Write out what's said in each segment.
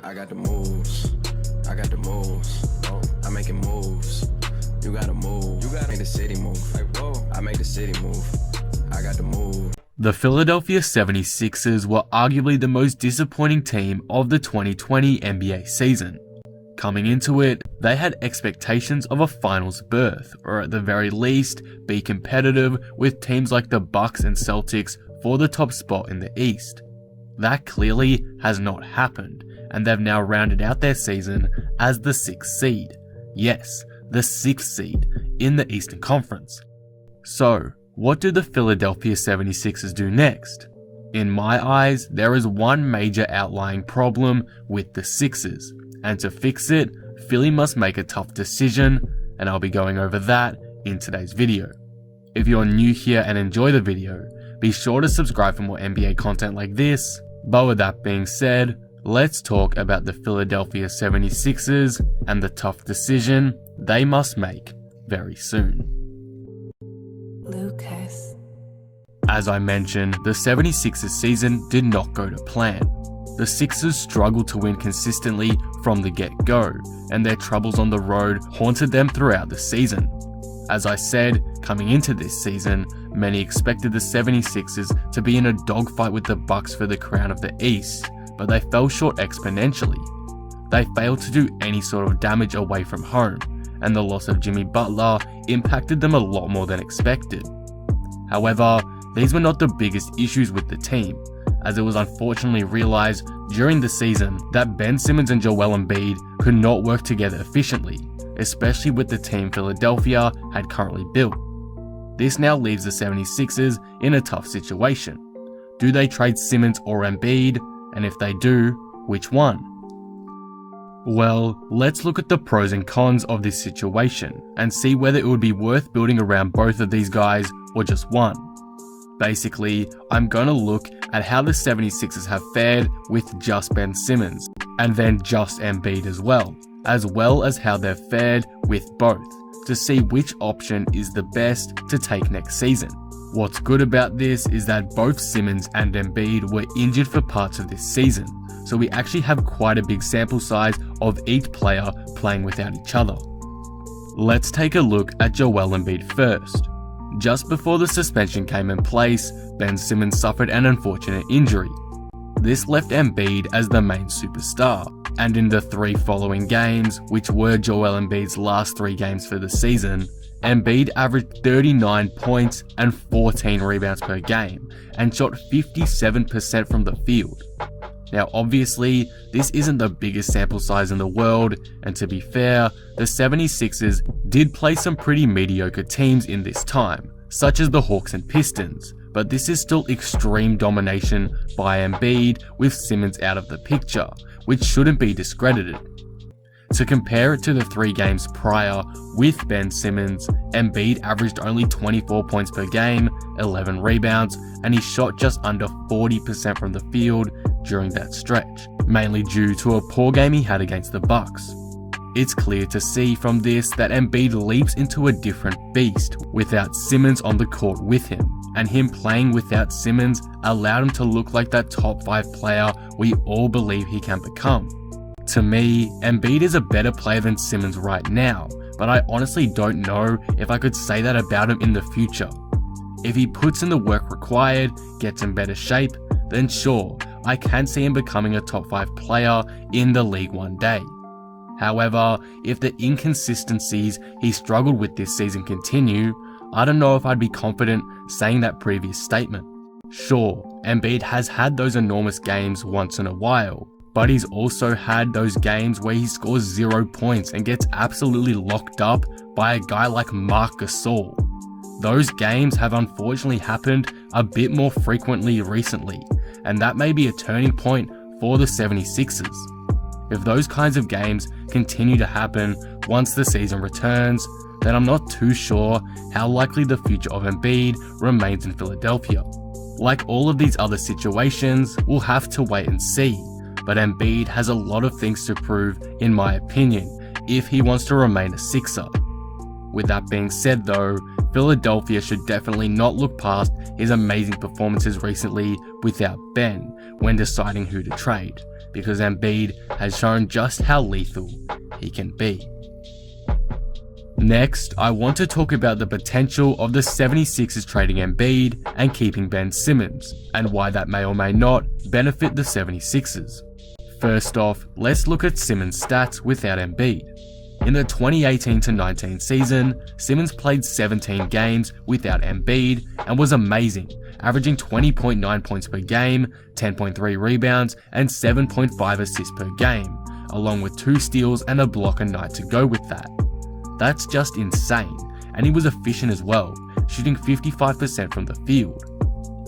I got the moves. I got the moves. I'm making moves. You gotta move. You gotta make the city move. Like, whoa. I make the city move. I got the move. The Philadelphia 76ers were arguably the most disappointing team of the 2020 NBA season. Coming into it, they had expectations of a finals berth, or at the very least, be competitive with teams like the Bucks and Celtics for the top spot in the East. That clearly has not happened, and they've now rounded out their season as the 6th seed. Yes, the 6th seed in the Eastern Conference. So, what do the Philadelphia 76ers do next? In my eyes, there is one major outlying problem with the Sixers, and to fix it, Philly must make a tough decision, and I'll be going over that in today's video. If you're new here and enjoy the video, be sure to subscribe for more NBA content like this. But with that being said, let's talk about the Philadelphia 76ers and the tough decision they must make very soon. Lucas. As I mentioned, the 76ers season did not go to plan. The Sixers struggled to win consistently from the get-go, and their troubles on the road haunted them throughout the season. As I said, coming into this season, many expected the 76ers to be in a dogfight with the Bucks for the crown of the East, but they fell short exponentially. They failed to do any sort of damage away from home, and the loss of Jimmy Butler impacted them a lot more than expected. However, these were not the biggest issues with the team, as it was unfortunately realized during the season that Ben Simmons and Joel Embiid could not work together efficiently, especially with the team Philadelphia had currently built. This now leaves the 76ers in a tough situation. Do they trade Simmons or Embiid? And if they do, which one? Well, let's look at the pros and cons of this situation and see whether it would be worth building around both of these guys or just one. Basically, I'm going to look at how the 76ers have fared with just Ben Simmons, and then just Embiid as well as how they've fared with both, to see which option is the best to take next season. What's good about this is that both Simmons and Embiid were injured for parts of this season, so we actually have quite a big sample size of each player playing without each other. Let's take a look at Joel Embiid first. Just before the suspension came in place, Ben Simmons suffered an unfortunate injury. This left Embiid as the main superstar, and in the 3 following games, which were Joel Embiid's last 3 games for the season, Embiid averaged 39 points and 14 rebounds per game, and shot 57% from the field. Now obviously, this isn't the biggest sample size in the world, and to be fair, the 76ers did play some pretty mediocre teams in this time, such as the Hawks and Pistons, but this is still extreme domination by Embiid with Simmons out of the picture, which shouldn't be discredited. To compare it to the 3 games prior with Ben Simmons, Embiid averaged only 24 points per game, 11 rebounds, and he shot just under 40% from the field during that stretch, mainly due to a poor game he had against the Bucks. It's clear to see from this that Embiid leaps into a different beast without Simmons on the court with him, and him playing without Simmons allowed him to look like that top 5 player we all believe he can become. To me, Embiid is a better player than Simmons right now, but I honestly don't know if I could say that about him in the future. If he puts in the work required, gets in better shape, then sure, I can see him becoming a top 5 player in the league one day. However, if the inconsistencies he struggled with this season continue, I don't know if I'd be confident saying that previous statement. Sure, Embiid has had those enormous games once in a while, but he's also had those games where he scores 0 points and gets absolutely locked up by a guy like Marc Gasol. Those games have unfortunately happened a bit more frequently recently, and that may be a turning point for the 76ers. If those kinds of games continue to happen once the season returns, then I'm not too sure how likely the future of Embiid remains in Philadelphia. Like all of these other situations, we'll have to wait and see, but Embiid has a lot of things to prove in my opinion if he wants to remain a Sixer. With that being said though, Philadelphia should definitely not look past his amazing performances recently without Ben when deciding who to trade, because Embiid has shown just how lethal he can be. Next, I want to talk about the potential of the 76ers trading Embiid and keeping Ben Simmons, and why that may or may not benefit the 76ers. First off, let's look at Simmons' stats without Embiid. In the 2018-19 season, Simmons played 17 games without Embiid and was amazing, averaging 20.9 points per game, 10.3 rebounds, and 7.5 assists per game, along with 2 steals and a block a night to go with that. That's just insane, and he was efficient as well, shooting 55% from the field.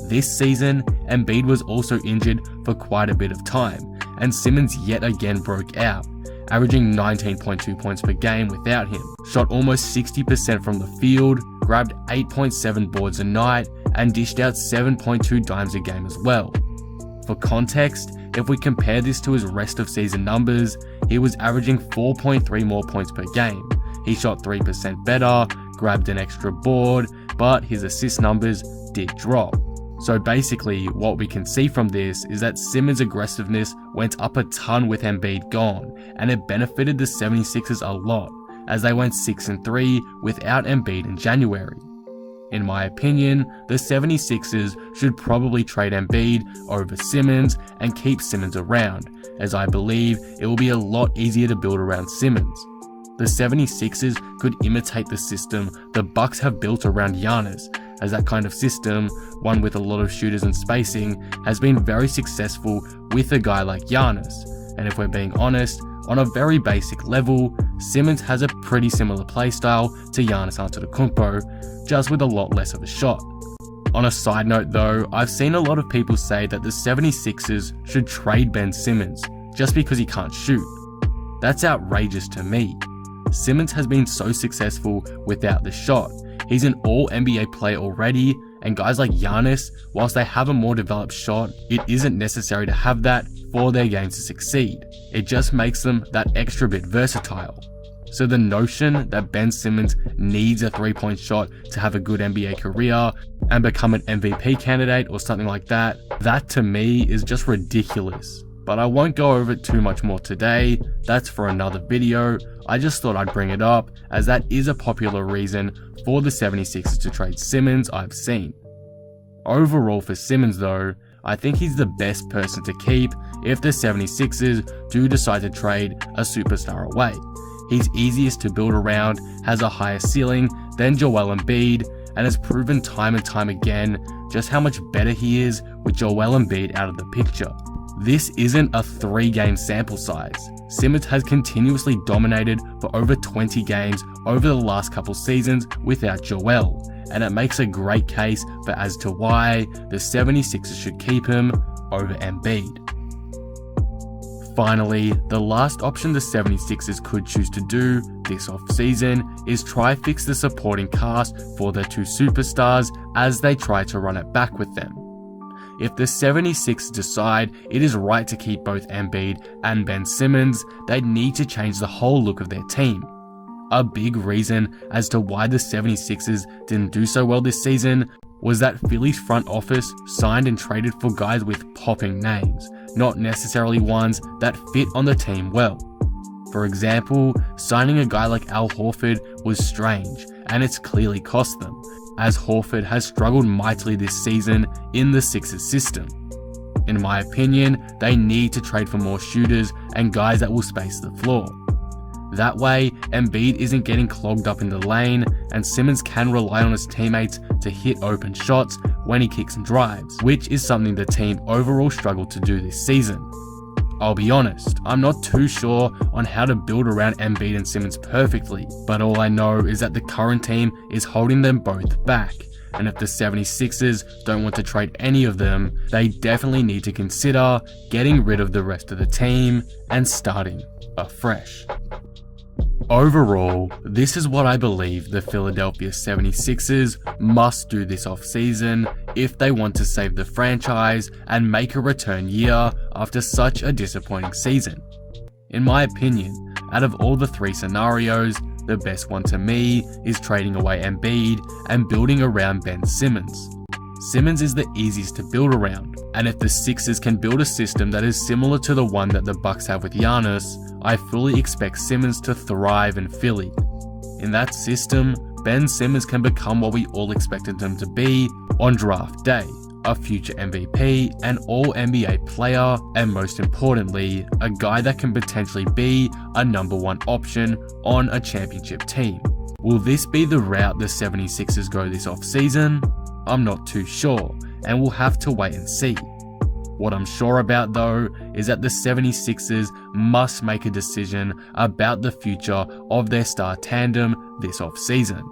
This season, Embiid was also injured for quite a bit of time, and Simmons yet again broke out, averaging 19.2 points per game without him, shot almost 60% from the field, grabbed 8.7 boards a night, and dished out 7.2 dimes a game as well. For context, if we compare this to his rest of season numbers, he was averaging 4.3 more points per game. He shot 3% better, grabbed an extra board, but his assist numbers did drop. So basically, what we can see from this is that Simmons' aggressiveness went up a ton with Embiid gone, and it benefited the 76ers a lot, as they went 6-3 without Embiid in January. In my opinion, the 76ers should probably trade Embiid over Simmons and keep Simmons around, as I believe it will be a lot easier to build around Simmons. The 76ers could imitate the system the Bucks have built around Giannis, as that kind of system, one with a lot of shooters and spacing, has been very successful with a guy like Giannis. And if we're being honest, on a very basic level, Simmons has a pretty similar playstyle to Giannis Antetokounmpo, just with a lot less of a shot. On a side note though, I've seen a lot of people say that the 76ers should trade Ben Simmons, just because he can't shoot. That's outrageous to me. Simmons has been so successful without the shot. He's an all-NBA player already, and guys like Giannis, whilst they have a more developed shot, it isn't necessary to have that for their game to succeed. It just makes them that extra bit versatile. So the notion that Ben Simmons needs a 3-point shot to have a good NBA career and become an MVP candidate or something like that, that to me is just ridiculous. But I won't go over it too much more today, that's for another video. I just thought I'd bring it up, as that is a popular reason for the 76ers to trade Simmons I've seen. Overall for Simmons though, I think he's the best person to keep if the 76ers do decide to trade a superstar away. He's easiest to build around, has a higher ceiling than Joel Embiid, and has proven time and time again just how much better he is with Joel Embiid out of the picture. This isn't a 3-game sample size. Simmons has continuously dominated for over 20 games over the last couple seasons without Joel, and it makes a great case for as to why the 76ers should keep him over Embiid. Finally, the last option the 76ers could choose to do this offseason is try fix the supporting cast for their 2 superstars as they try to run it back with them. If the 76ers decide it is right to keep both Embiid and Ben Simmons, they need to change the whole look of their team. A big reason as to why the 76ers didn't do so well this season was that Philly's front office signed and traded for guys with popping names, not necessarily ones that fit on the team well. For example, signing a guy like Al Horford was strange, and it's clearly cost them, as Horford has struggled mightily this season in the Sixers system. In my opinion, they need to trade for more shooters and guys that will space the floor. That way, Embiid isn't getting clogged up in the lane, and Simmons can rely on his teammates to hit open shots when he kicks and drives, which is something the team overall struggled to do this season. I'll be honest, I'm not too sure on how to build around Embiid and Simmons perfectly, but all I know is that the current team is holding them both back, and if the 76ers don't want to trade any of them, they definitely need to consider getting rid of the rest of the team and starting afresh. Overall, this is what I believe the Philadelphia 76ers must do this offseason if they want to save the franchise and make a return year after such a disappointing season. In my opinion, out of all the 3 scenarios, the best one to me is trading away Embiid and building around Ben Simmons. Simmons is the easiest to build around, and if the Sixers can build a system that is similar to the one that the Bucks have with Giannis, I fully expect Simmons to thrive in Philly. In that system, Ben Simmons can become what we all expected him to be on draft day, a future MVP, an all-NBA player, and most importantly, a guy that can potentially be a number one option on a championship team. Will this be the route the 76ers go this offseason? I'm not too sure, and we'll have to wait and see. What I'm sure about though is that the 76ers must make a decision about the future of their star tandem this offseason.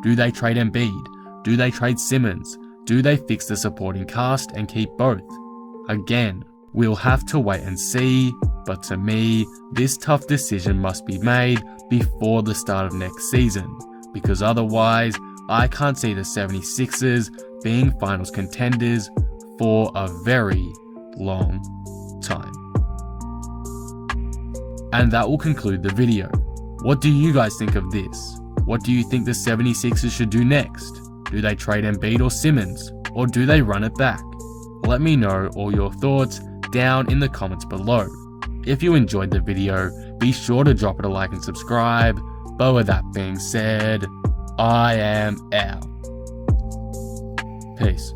Do they trade Embiid? Do they trade Simmons? Do they fix the supporting cast and keep both? Again, we'll have to wait and see, but to me, this tough decision must be made before the start of next season, because otherwise, I can't see the 76ers being finals contenders for a very long time. And that will conclude the video. What do you guys think of this? What do you think the 76ers should do next? Do they trade Embiid or Simmons? Or do they run it back? Let me know all your thoughts down in the comments below. If you enjoyed the video, be sure to drop it a like and subscribe. But with that being said, I am out. Peace.